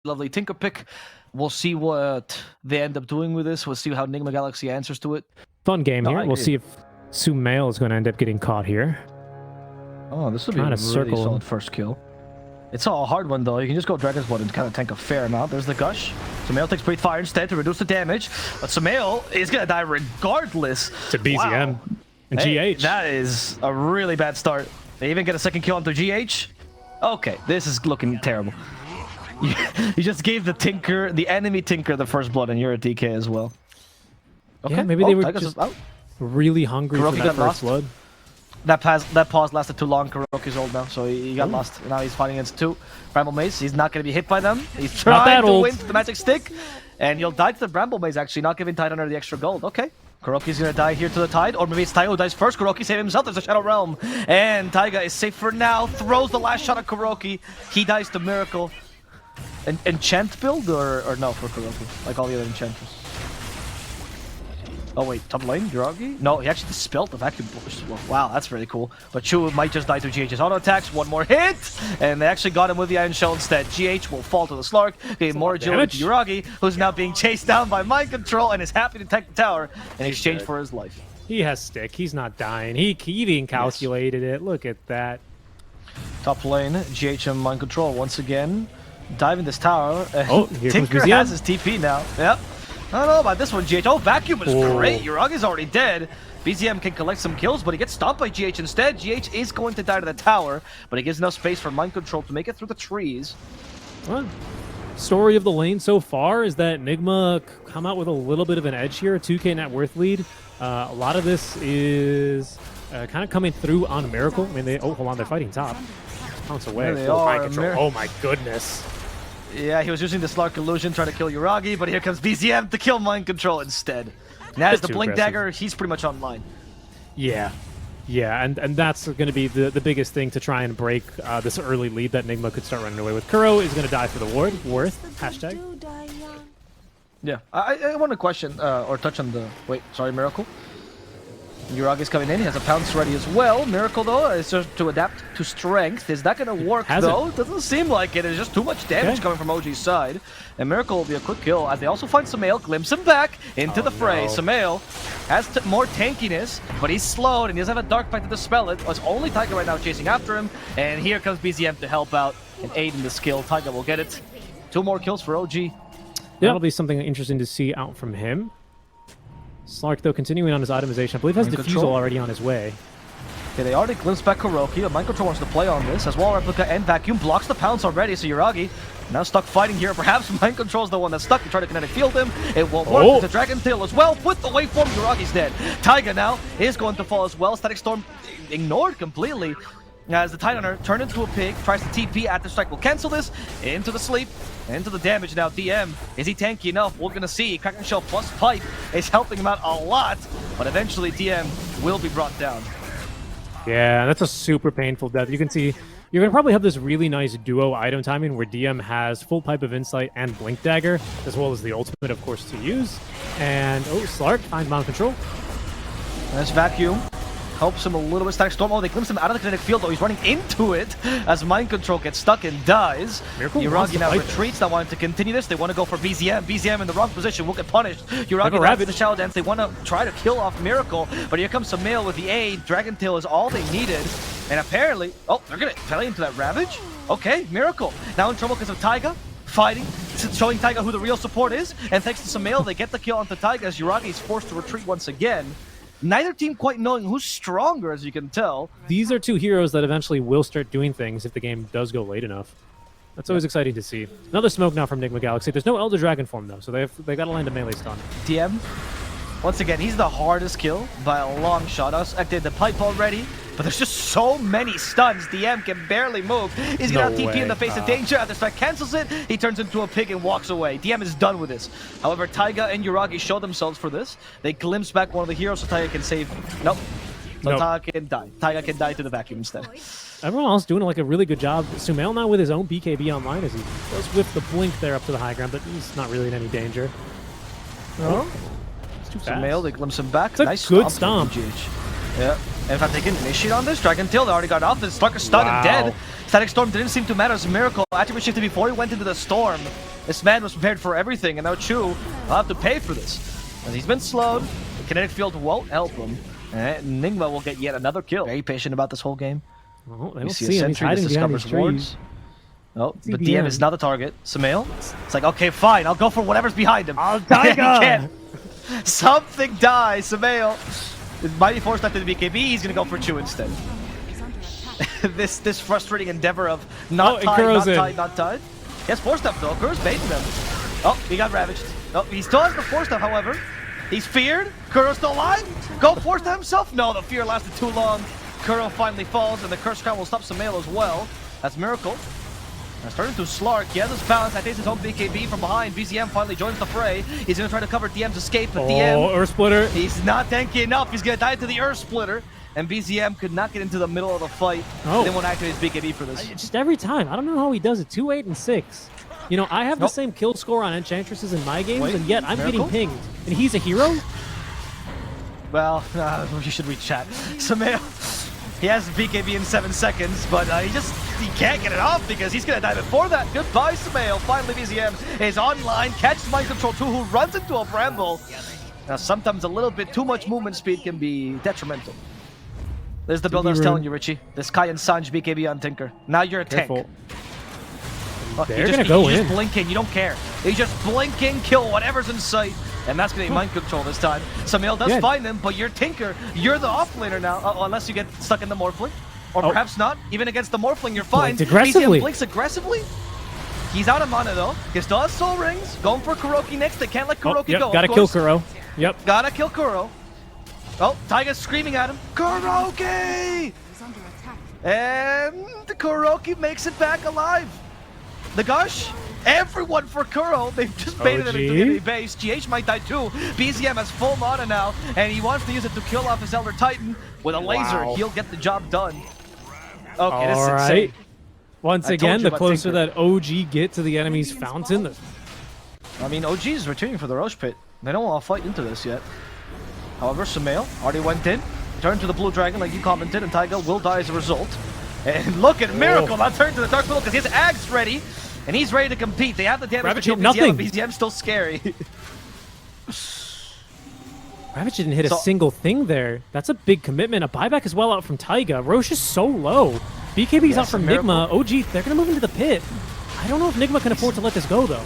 lovely Tinker pick. We'll see what they end up doing with this. We'll see how NIGMA Galaxy answers to it. Fun game here. We'll see if Sumail is going to end up getting caught here. Oh, this will be a really solid first kill. It's a hard one, though. You can just go Dragon's Blood and kind of tank a fair amount. There's the Gush. Sumail takes Breathe Fire instead to reduce the damage. But Sumail is going to die regardless. To BZM and GH. That is a really bad start. They even get a second kill onto GH. Okay, this is looking terrible. You just gave the Tinker, the enemy Tinker, the first blood, and you're a DK as well. Okay, yeah, maybe they were just really hungry for that first blood. That pause lasted too long. Kuroki's old now, so he got lost. Now he's fighting against two Bramble Maze. He's not going to be hit by them. He's trying to win the Magic Stick, and you'll die to the Bramble Maze, actually, not giving Tidehunter the extra gold. Okay. Kuroki's going to die here to the Tide, or maybe it's Taiga who dies first. Kuroki saved himself. There's a Shadow Realm, and Taiga is safe for now. Throws the last shot at Kuroki. He dies to Miracle. Enchant build or no for Kuroki, like all the other enchanters? Oh wait, top lane, Jiragi? No, he actually dispelled the vacuum burst. Well, wow, that's really cool. But Chu might just die to GH's auto attacks. One more hit, and they actually got him with the Iron Shell instead. GH will fall to the Slark, getting more agility to Jiragi, who's now being chased down by Mind Control and is happy to take the tower in exchange for his life. He has stick. He's not dying. He even calculated it. Look at that. Top lane, GH and Mind Control once again. Diving this tower. Oh, here Tinker comes has his TP now. Yep. I don't know about this one, GH. Oh, Vacuum is great. Yuragi's already dead. BZM can collect some kills, but he gets stopped by GH instead. GH is going to die to the tower, but he gives enough space for Mind Control to make it through the trees. Well, story of the lane so far is that NIGMA come out with a little bit of an edge here, a 2k net worth lead. A lot of this is kind of coming through on Miracle. I mean, hold on, they're fighting top. Pounce away. They are. Mind Control. Oh my goodness. Yeah, he was using the Slark Illusion trying to kill Yuragi, but here comes BZM to kill Mind Control instead. Now as the Blink Dagger, he's pretty much online. Yeah. Yeah, and that's going to be the biggest thing to try and break this early lead that NIGMA could start running away with. Kuro is going to die for the ward. Worth. Hashtag. Yeah. I want to question, or touch on the... Wait, sorry, Miracle? Yuragi's coming in. He has a pounce ready as well. Miracle, though, is just to adapt to strength. Is that going to work, though? Doesn't seem like it. It's just too much damage coming from OG's side. And Miracle will be a quick kill, as they also find Sumail, glimpse him back into the fray. No. Sumail has more tankiness, but he's slowed, and he doesn't have a Dark Bite to dispel it. It's only Taiga right now chasing after him, and here comes BZM to help out and aid in the skill. Taiga will get it. 2 more kills for OG. Yeah. That'll be something interesting to see out from him. Slark, though, continuing on his itemization. I believe has Diffusal already on his way. Okay, they already glimpsed back Kuroki. Mind Control wants to play on this, as Wall Replica and Vacuum blocks the pounce already, so Yuragi now stuck fighting here. Perhaps Mind Control's the one that's stuck. You try to kinetic field him. It won't work. It's a Dragon Tail as well. With the waveform, Yuragi's dead. Taiga now is going to fall as well. Static Storm ignored completely. As the Tidehunter turned into a pig, tries to TP at the strike. Will cancel this into the sleep, into the damage now. DM, is he tanky enough? We're gonna see. Kraken Shell plus Pipe is helping him out a lot, but eventually DM will be brought down. Yeah, that's a super painful death. You can see you're gonna probably have this really nice duo item timing where DM has full Pipe of Insight and Blink Dagger, as well as the ultimate, of course, to use. And Slark finds Mind Control. That's Vacuum. Helps him a little bit. Static Storm. Oh, they glimpse him out of the kinetic field, though. He's running into it as Mind Control gets stuck and dies. Yuragi now retreats, not wanting to continue this. They want to go for BZM. BZM in the wrong position will get punished. Yuragi grabs the Shadow Dance. They want to try to kill off Miracle, but here comes Sumail with the aid. Dragon Tail is all they needed. And apparently... Oh, they're going to play into that Ravage? Okay, Miracle. Now in trouble because of Taiga. Fighting, showing Taiga who the real support is. And thanks to Sumail, they get the kill onto Taiga as Yuragi is forced to retreat once again. Neither team quite knowing who's stronger, as you can tell. These are 2 heroes that eventually will start doing things if the game does go late enough. That's always exciting to see. Another smoke now from NIGMA Galaxy. There's no Elder Dragon form, though, so they got to land a melee stun. DM, once again, he's the hardest kill by a long shot. I activated the pipe already, but there's just so many stuns. DM can barely move. He's going to have TP in the face of danger. After Strike cancels it, he turns into a pig and walks away. DM is done with this. However, Taiga and Yuragi show themselves for this. They glimpse back one of the heroes, so Taiga can save. Nope. So Taiga can die. Taiga can die to the vacuum instead. Everyone else doing like a really good job. Sumail now with his own BKB online as he goes with the blink there up to the high ground, but he's not really in any danger. No. Too fast. Sumail, they glimpse him back. It's a nice good stomp. Yeah. And if I take an initiate on this, Dragon Tail, they already got off. The Slark is stunned and dead. Static Storm didn't seem to matter as Miracle actively shifted before he went into the storm. This man was prepared for everything, and now Chu will have to pay for this. As he's been slowed, the kinetic field won't help him. And NIGMA will get yet another kill. Very patient about this whole game. Oh, they You don't see see a him. He's sentry, hiding this behind discovers these wards. trees. Oh, but DM is not the target. Sumail. It's like, okay, fine, I'll go for whatever's behind him. I'll die. He can't. Something dies, Sumail. It might be forced after the BKB, he's gonna go for Chu instead. this frustrating endeavor of not tied. He has 4-step though, Kuro's baiting them. Oh, he got ravaged. Oh, he still has the 4-step, however. He's feared. Kuro's still alive. Go 4-step himself. No, the fear lasted too long. Kuro finally falls, and the Curse Crown will stop Sumail as well. That's Miracle. Now starting to Slark. He has his balance. That takes his own BKB from behind. BZM finally joins the fray. He's going to try to cover DM's escape, but DM... Earth Splitter. He's not tanky enough. He's going to die to the Earth Splitter. And BZM could not get into the middle of the fight. Oh. They won't activate his BKB for this. Just every time. I don't know how he does it. 2, 8, and 6. You know, I have the same kill score on Enchantresses in my games, and yet I'm getting pinged. And he's a hero? Well, you should read chat. Sumail, he has BKB in 7 seconds, but he can't get it off because he's gonna die before that. Goodbye, Sumail. Finally, BZM is online, catches Mind Control 2, who runs into a Bramble. Now, sometimes a little bit too much movement speed can be detrimental. There's the build I was telling you, Richie. This Kai and Sanj BKB on Tinker. Now you're a tank. They're gonna go in. You just blink in, you don't care. You just blink in, kill whatever's in sight. And that's going to be mind control this time. Sumail does find him, but you're Tinker. You're the offlaner now, unless you get stuck in the Morphling. Or perhaps not. Even against the Morphling, you're fine. Aggressively. BZM blinks aggressively. He's out of mana, though. He still has Soul Rings. Going for Kuroki next. They can't let Kuroki go. Gotta kill Kuro. Yep. Gotta kill Kuro. Oh, Taiga's screaming at him. Kuroki! And the Kuroki makes it back alive. The Gush, everyone for Kuro. They've just baited him into the enemy base. GH might die too. BZM has full mana now, and he wants to use it to kill off his Elder Titan. With a laser, he'll get the job done. Okay, this is insane. Once again, the closer that OG get to the enemy's fountain. I mean, OG is returning for the Roche Pit. They don't want to fight into this yet. However, Sumail already went in, turned to the Blue Dragon like you commented, and Taiga will die as a result. And look at Miracle now turn to the Dark Middle because his Ag's ready. And he's ready to compete. They have the damage to kill BZM, but BZM's still scary. Ravage didn't hit a single thing there. That's a big commitment. A buyback as well out from Taiga. Roche is so low. BKB's out from NIGMA. OG, they're going to move into the pit. I don't know if NIGMA can afford to let this go, though.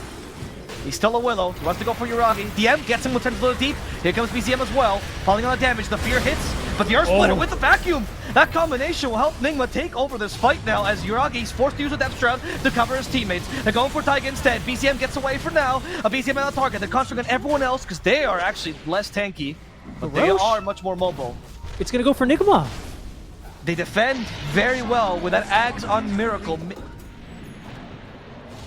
He's still a Willow. He wants to go for Yuragi. DM gets him with turns a little deep. Here comes BZM as well. Falling on the damage. The fear hits, but the Earth Splitter with the vacuum. That combination will help NIGMA take over this fight now as Yuragi's forced to use a Death Shroud to cover his teammates. They're going for Taiga instead. BZM gets away for now. A BZM on the target. They're concentrating on everyone else because they are actually less tanky, but they are much more mobile. It's going to go for NIGMA. They defend very well with that Ags on Miracle.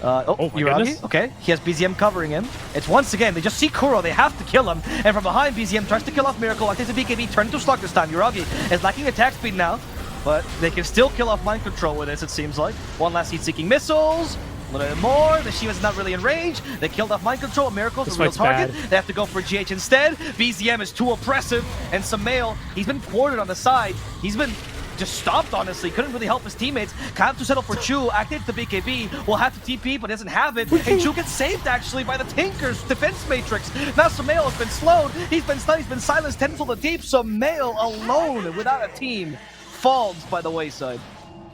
Yuragi, okay. He has BZM covering him. It's once again, they just see Kuro, they have to kill him. And from behind, BZM tries to kill off Miracle. I think the BKB turned into Slug this time. Yuragi is lacking attack speed now, but they can still kill off Mind Control with this, it seems like. One last heat-seeking missiles. A little bit more. The Shiva's not really in range. They killed off Mind Control. Miracle's the real target. They have to go for GH instead. BZM is too oppressive. And Sumail, he's been quartered on the side. He's been just stopped, honestly. Couldn't really help his teammates. Kind of to settle for Chu. Activates the BKB. Will have to TP, but doesn't have it. And Chu gets saved, actually, by the Tinker's defense matrix. Now Sumail has been slowed. He's been stunned. He's been silenced. 10 to the deep. Sumail alone without a team falls by the wayside.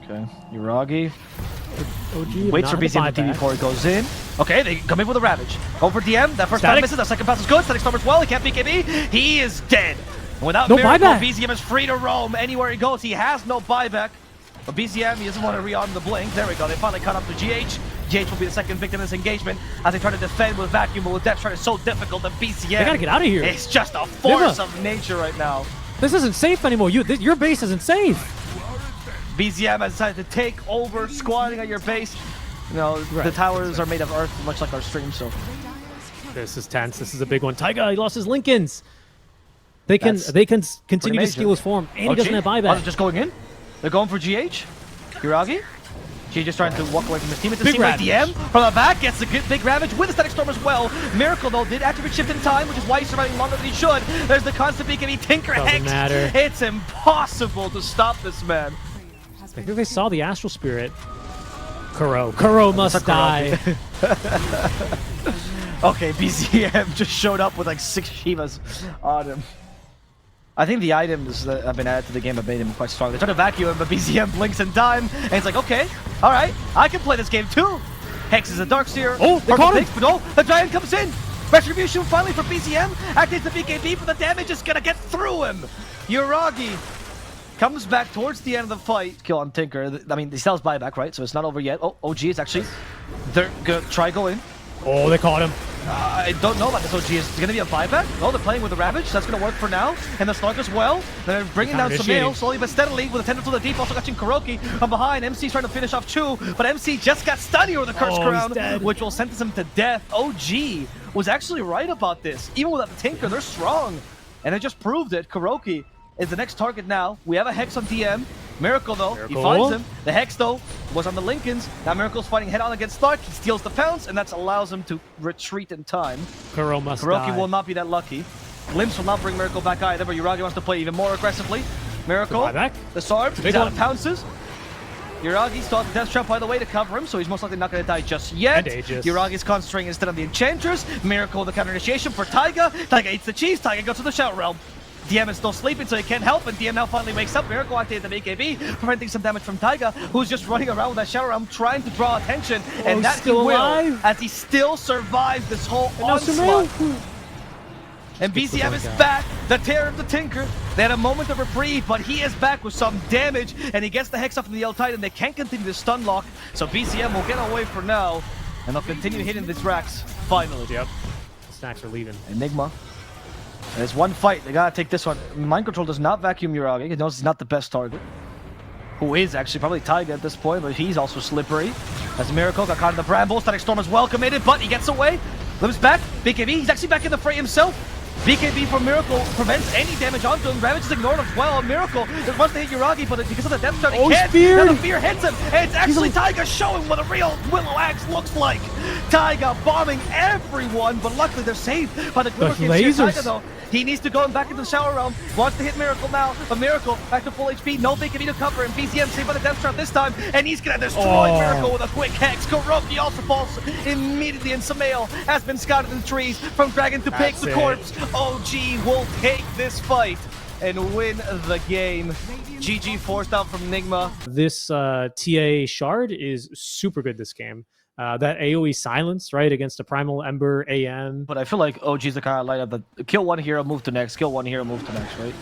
Okay, Yuragi. Waits for BZM to TP before he goes in. Okay, they come in with a Ravage. Go for DM. That first time misses. That second pass is good. Static Storm as well. He can't BKB. He is dead. Without Miracle, BZM is free to roam anywhere he goes. He has no buyback. But BZM, he doesn't want to re-arm the blink. There we go. They finally caught up to GH. GH will be the second victim in this engagement as they try to defend with vacuum, but with Death Shroud, it's so difficult that BZM. They gotta get out of here. It's just a force of nature right now. This isn't safe anymore. Your base isn't safe. BZM has decided to take over, squatting at your base. You know, the towers are made of earth, much like our stream, so. This is tense. This is a big one. Taiga, he lost his Lincolns. They can continue to steal his form, and he doesn't have buyback. Oh, just going in? They're going for GH? Yuragi? She's just trying to walk away from his team. It's a team like DM from the back, gets a good big Ravage with the Static Storm as well. Miracle, though, did activate Shift in time, which is why he's surviving longer than he should. There's the constant BKB Tinker Hex. It's impossible to stop this man. I think they saw the Astral Spirit. Kuro must die. Okay, BZM just showed up with like 6 Shivas on him. I think the items that have been added to the game have made him quite strong. They try to vacuum him, but BZM blinks in time, and he's like, okay, all right, I can play this game too. Hex is a Darkseer. Oh, they caught him. But oh, the Giant comes in. Retribution finally for BZM. Activates the BKB, but the damage is gonna get through him. Yuragi comes back towards the end of the fight. Kill on Tinker. I mean, he still has buyback, right? So it's not over yet. Oh, OG is actually... They're gonna try go in. Oh, they caught him. I don't know about this OG. Is it gonna be a buyback? Oh, they're playing with the Ravage. That's gonna work for now. And the Slug as well. They're bringing down Sumail slowly but steadily with a tendril to the deep. Also catching Kuroki from behind. MC's trying to finish off Chu, but MC just got stunned here with a Curse Crown, which will sentence him to death. OG was actually right about this. Even without the Tinker, they're strong. And they just proved it. Kuroki is the next target now. We have a Hex on DM. Miracle though, he finds him. The Hex though was on the Lincolns. Now Miracle's fighting head on against Stark. He steals the pounce, and that allows him to retreat in time. Kuroki will not be that lucky. Glimpse will not bring Miracle back either, but Yuragi wants to play even more aggressively. Miracle, the Sarb, he's out of pounces. Yuragi still has the Death Trap, by the way, to cover him, so he's most likely not going to die just yet. Yuragi's concentrating instead on the Enchantress. Miracle, the counter initiation for Taiga. Taiga eats the cheese. Taiga goes to the Shout Realm. DM is still sleeping, so he can't help, and DM now finally wakes up. Miracle activated the BKB, preventing some damage from Taiga, who's just running around with that Shower Realm, trying to draw attention, and that he will, as he still survives this whole onslaught. And BZM is back, the Terror of the Tinker. They had a moment of reprieve, but he is back with some damage, and he gets the Hex off from the L Titan. They can't continue the stun lock, so BZM will get away for now, and they'll continue hitting these racks, finally. Yep, the stacks are leaving. Enigma. There's one fight, they gotta take this one. Mind Control does not vacuum Yuragi, he knows he's not the best target. Who is actually probably Taiga at this point, but he's also slippery. As Miracle got caught in the brambles, Static Storm is well committed, but he gets away. Lives back, BKB, he's actually back in the fray himself. BKB from Miracle prevents any damage onto him. Ravage is ignored as well. Miracle just wants to hit Yuragi, but because of the Death Shot, he can't. Spear. The fear hits him, and it's actually Taiga showing what a real Willow Axe looks like. Taiga bombing everyone, but luckily they're saved by the Glimmer King. Taiga though, he needs to go back into the Shower Realm. Wants to hit Miracle now, but Miracle back to full HP. No BKB to cover him. BZM saved by the Death Trap this time, and he's gonna destroy Miracle with a quick Hex. Kuroki also falls immediately, and Sumail has been scouted in the trees from Dragon to Pig the corpse. OG will take this fight and win the game. GG forced out from NIGMA. This TA Shard is super good this game. That AoE silence, right, against a Primal Ember AM. But I feel like OG's the kind of lineup that kill one hero, move to next, kill one hero, move to next, right?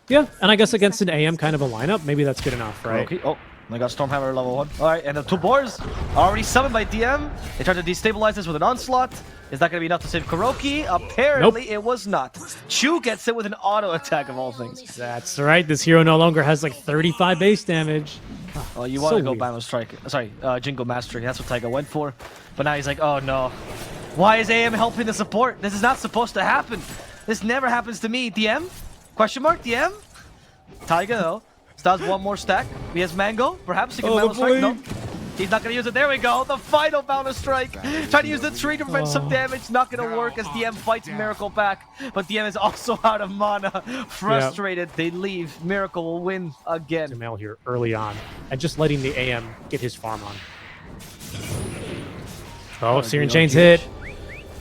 Yeah, and I guess against an AM kind of a lineup, maybe that's good enough, right? Okay. Oh, they got Stormhammer level 1. Alright, and the 2 boars already summoned by DM. They tried to destabilize this with an onslaught. Is that going to be enough to save Kuroki? Apparently it was not. Chu gets it with an auto attack of all things. That's right, this hero no longer has like 35 base damage. Oh, you want to go Bama Strike. Sorry, Jingo Mastery. That's what Taiga went for. But now he's like, oh no. Why is AM helping the support? This is not supposed to happen. This never happens to me. DM? Question mark? DM? Taiga though. Still has one more stack. He has Mango. Perhaps he can Bama Strike. No. He's not going to use it. There we go. The final Bouncer Strike. Trying to use the tree to prevent some damage. Not going to work as DM fights Miracle back. But DM is also out of mana. Frustrated. They leave. Miracle will win again. Sumail here early on. And just letting the AM get his farm on. Oh, Searing Chain's hit.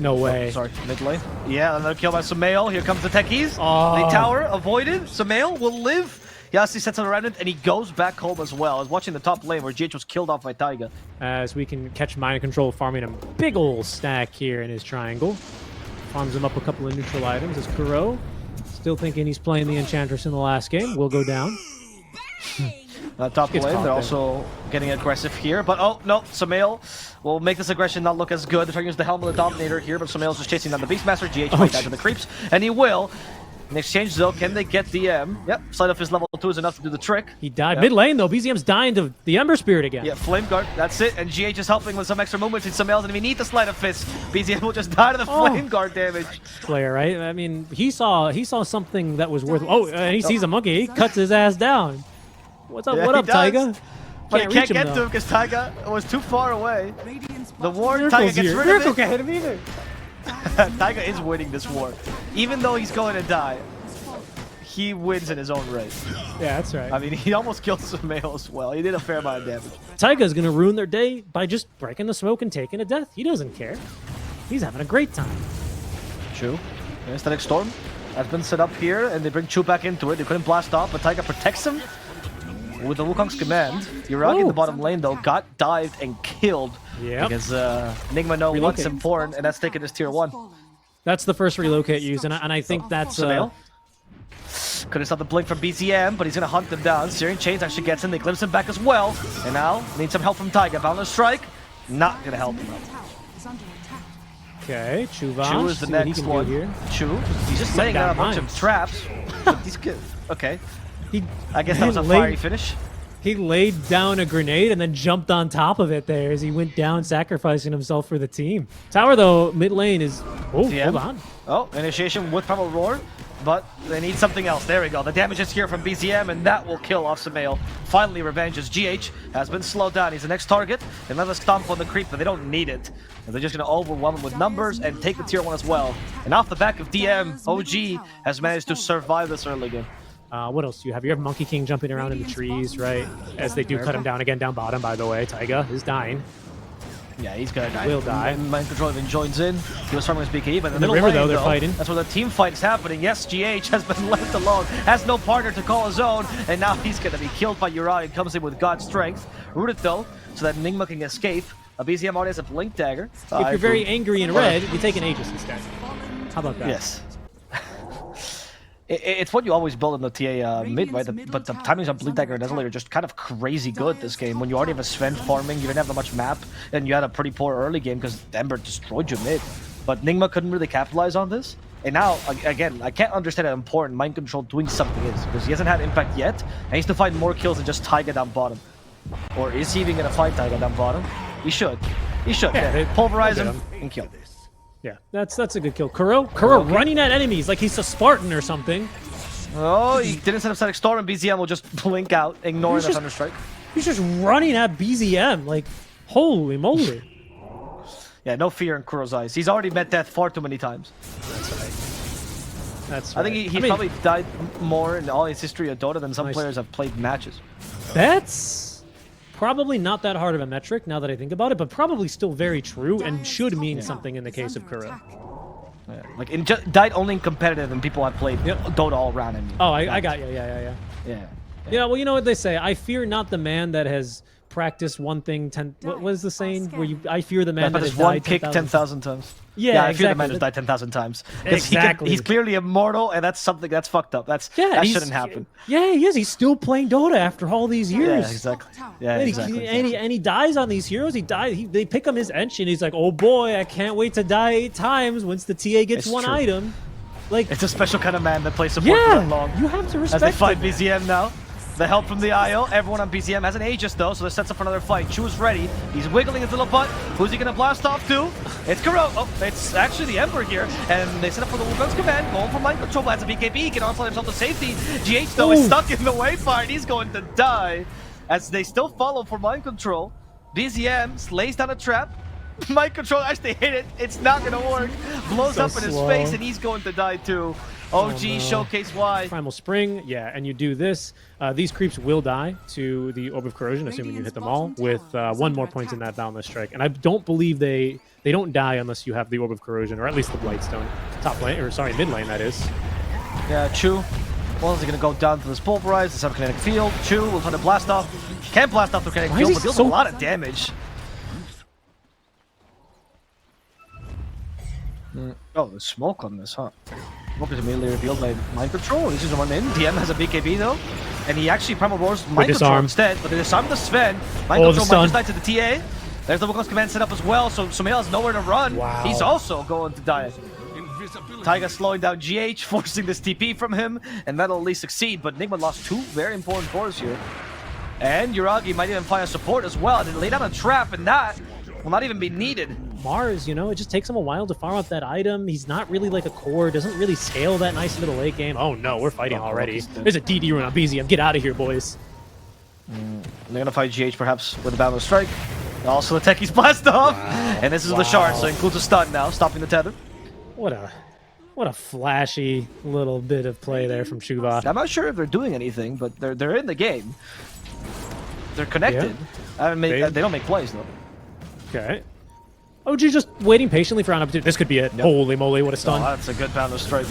No way. Oh, sorry, mid lane. Yeah, another kill by Sumail. Here comes the techies. The tower avoided. Sumail will live. Yasi sets on a remnant, and he goes back home as well. I was watching the top lane where GH was killed off by Taiga. As we can catch Mind Control farming a big ol' stack here in his triangle. Farms him up a couple of neutral items as Kuro, still thinking he's playing the Enchantress in the last game, will go down. Top lane, they're also getting aggressive here, but oh no, Sumail will make this aggression not look as good. They're trying to use the Helm of the Dominator here, but Sumail's just chasing down the Beastmaster. GH might die to the creeps, and he will. In exchange, though, can they get DM? Yep, Sleight of Fist level 2 is enough to do the trick. He died mid lane, though. BZM's dying to the Ember Spirit again. Yeah, Flame Guard, that's it. And GH is helping with some extra movements. And Sumail doesn't even need the Sleight of Fist. BZM will just die to the Flame Guard damage. Player, right? I mean, he saw something that was worth. Oh, and he sees a monkey. He cuts his ass down. What's up? What up, Taiga? But he can't get to him because Taiga was too far away. The war, Taiga gets rid of it. Miracle can't hit him either. Taiga is winning this war, even though he's going to die. he wins in his own race. Yeah, that's right. I mean, he almost killed Sumail as well. He did a fair amount of damage. Taiga's gonna ruin their day by just breaking the smoke and taking a death. He doesn't care. He's having a great time. True. Aesthetic Storm has been set up here, and they bring Chu back into it. They couldn't blast off, but Taiga protects him with the Wukong's command. Yuragi in the bottom lane, though, got dived and killed because NIGMA know what's important, and that's taking this tier 1. That's the first relocate use, and I think that's... Couldn't stop the blink from BZM, but he's going to hunt them down. Searing Chains actually gets in. They glimpse him back as well. And now, need some help from Taiga. Boundless Strike, not going to help him out. Okay, Chu is the next one. Here. Chu, he's just laying out a bunch of traps. He's good. Okay. I guess that was a fiery finish. He laid down a grenade and then jumped on top of it there as he went down, sacrificing himself for the team. Tower, though, mid lane is... Oh, hold on. Oh, initiation with Primal Roar, but they need something else. There we go. The damage is here from BZM, and that will kill off Sumail. Finally, revenge as GH has been slowed down. He's the next target. Another stomp on the creep, but they don't need it. And they're just going to overwhelm him with numbers and take the tier 1 as well. And off the back of DM, OG has managed to survive this early game. What else do you have? You have Monkey King jumping around in the trees, right? As they do cut him down again down bottom, by the way. Taiga is dying. Yeah, he's gonna die. Will die. Mind Control even joins in. He was farming his BKB, but in the river, though, they're fighting. That's where the team fight is happening. Yes, GH has been left alone, has no partner to call his own, and now he's gonna be killed by Uri and comes in with God's strength. Rooted though, so that NIGMA can escape. A BZM already has a Blink Dagger. If you're very angry in red, you take an Aegis instead. How about that? Yes. It's what you always build in the TA mid, right? But the timings on Blink Dagger and Desolator are just kind of crazy good this game. When you already have a Sven farming, you didn't have that much map, and you had a pretty poor early game because Ember destroyed your mid. But NIGMA couldn't really capitalize on this. And now, again, I can't understand how important Mind Control doing something is, because he hasn't had impact yet, and he needs to find more kills than just Taiga down bottom. Or is he even going to fight Taiga down bottom? He should. He should. Yeah, pulverize him and kill. Yeah, that's a good kill. Kuro running at enemies like he's a Spartan or something. Oh, he didn't set up Static Storm, and BZM will just blink out, ignoring the Thunderstrike. He's just running at BZM, like, holy moly. Yeah, no fear in Kuro's eyes. He's already met death far too many times. That's right. That's right. I think he's probably died more in all his history of Dota than some players have played matches. That's probably not that hard of a metric now that I think about it, but probably still very true and should mean something in the case of Kuro. Yeah, like died only in competitive, and people have played Dota all around him. Oh, I got you. Yeah. Yeah, well, you know what they say. I fear not the man that has practiced one thing what was the saying? Where I fear the man that has one died kick 10,000 times. Yeah, I fear the man who's died 10,000 times. Exactly. He's clearly immortal, and that's something that's fucked up. That shouldn't happen. Yeah, he is. He's still playing Dota after all these years. Yeah, exactly. Yeah, exactly. And he dies on these heroes. He dies. They pick him his Ench, and he's like, "Oh boy, I can't wait to die 8 times once the TA gets one item." Like, it's a special kind of man that plays support for that long. You have to respect. As they fight BZM now. The help from the IO. Everyone on BZM has an Aegis though, so this sets up for another fight. Chu's ready. He's wiggling his little butt. Who's he gonna blast off to? It's Kuro. Oh, it's actually the Emperor here. And they set up for the Wukong's command. Going for Mind Control. Lands a BKB. He can also himself to safety. GH though is stuck in the wayfinder. He's going to die. As they still follow for Mind Control. BZM slays down a trap. Mind Control actually hit it. It's not gonna work. Blows up in his face, and he's going to die too. OG showcase why. Primal Spring, yeah, and you do this. These creeps will die to the Orb of Corrosion, assuming you hit them all, with 1 more point in that Boundless Strike. And I don't believe they don't die unless you have the Orb of Corrosion, or at least the Blightstone. Top lane, or sorry, mid lane, that is. Yeah, Chu. Well, is he going to go down to this Pulverize, the Kinetic Field? Chu will try to blast off. Can't blast off the Kinetic Field, but deals a lot of damage. Oh, there's smoke on this, huh? Smoke is immediately revealed by Mind Control. He's just run in. DM has a BKB though. And he actually Primal Roars Mind Control instead, but they disarm the Sven. Mind Control might just die to the TA. There's the Wukong's command set up as well, so Sumail has nowhere to run. Wow. He's also going to die. Taiga slowing down GH, forcing this TP from him, and that'll at least succeed, but NIGMA lost 2 very important cores here. And Yuragi might even find a support as well. They lay down a trap, and that will not even be needed. Mars, it just takes him a while to farm up that item. He's not really like a core, doesn't really scale that nice little late game. Oh no, we're fighting already. There's a DD run on BZM. Get out of here, boys. They're gonna fight GH perhaps with a Boundless Strike. Also the Techie's blast off. And this is the shard, so it includes a stun now, stopping the tether. What a What a flashy little bit of play there from Chuva. I'm not sure if they're doing anything, but they're in the game. They're connected. I mean, they don't make plays though. Okay. OG just waiting patiently for an opportunity. This could be it. Yep. Holy moly, what a stun. Oh, that's a good Boundless Strike.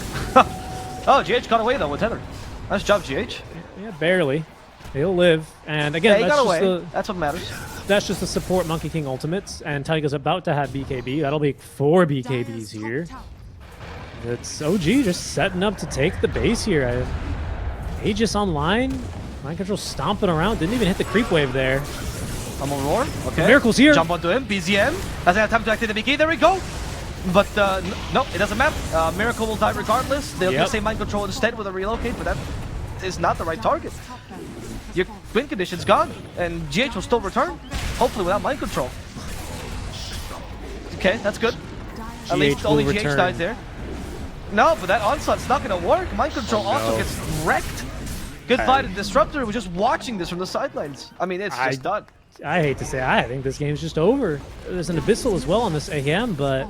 Oh, GH got away though with Tether. Nice job, GH. Yeah, barely. He'll live. And again, yeah, he got away. That's what matters. That's just the support Monkey King ultimates. And Taiga's about to have BKB. That'll be 4 BKBs here. It's OG just setting up to take the base here. Aegis online. Mind Control stomping around. Didn't even hit the creep wave there. I'm on Roar. Okay. The Miracle's here. Jump onto him. BZM. Doesn't have time to activate the BK. There we go. But no, it doesn't matter. Miracle will die regardless. They'll just say Mind Control instead with a relocate, but that is not the right target. Your win condition's gone, and GH will still return. Hopefully without Mind Control. Okay, that's good. At least only GH died there. No, but that onslaught's not going to work. Mind Control also gets wrecked. Good fight. And Disruptor was just watching this from the sidelines. I mean, it's just done. I hate to say, I think this game's just over. There's an Abyssal as well on this AM, but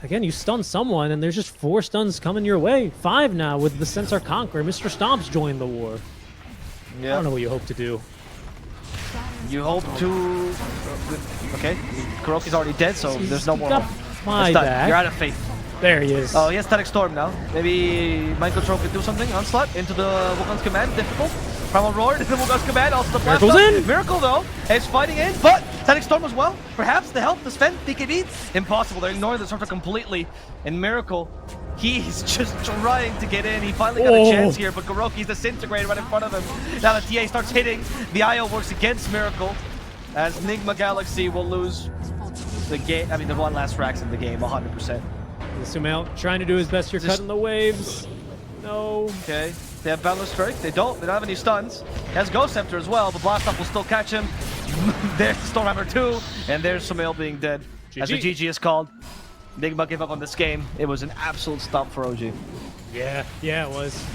again, you stun someone, and there's just 4 stuns coming your way. 5 now with the Centaur Conqueror. Mr. Stomps joined the war. Yeah. I don't know what you hope to do. You hope to... Okay, Kuroki's already dead, so there's no more hope. My bad. You're out of faith. There he is. Oh, he has Static Storm now. Maybe Mind Control could do something. Onslaught into the Wukon's command. Difficult. Primal Roar into the Wukon's command. Also the blast. Miracle's in. Miracle though. It's fighting in, but Static Storm as well. Perhaps to help defend BKB. Impossible. They're ignoring the Disruptor completely. And Miracle, he's just trying to get in. He finally got a chance here, but Kuroki's disintegrated right in front of him. Now the TA starts hitting. The IO works against Miracle, as NIGMA Galaxy will lose the game. I mean, the one last Rax in the game, 100%. Sumail trying to do his best here, cutting the waves. No. Okay. They have Boundless Strike. They don't have any stuns. He has Ghost Scepter as well, but Blastoff will still catch him. There's Stormhammer 2, and there's Sumail being dead. GG. As the GG is called. NIGMA gave up on this game. It was an absolute stomp for OG. Yeah, it was.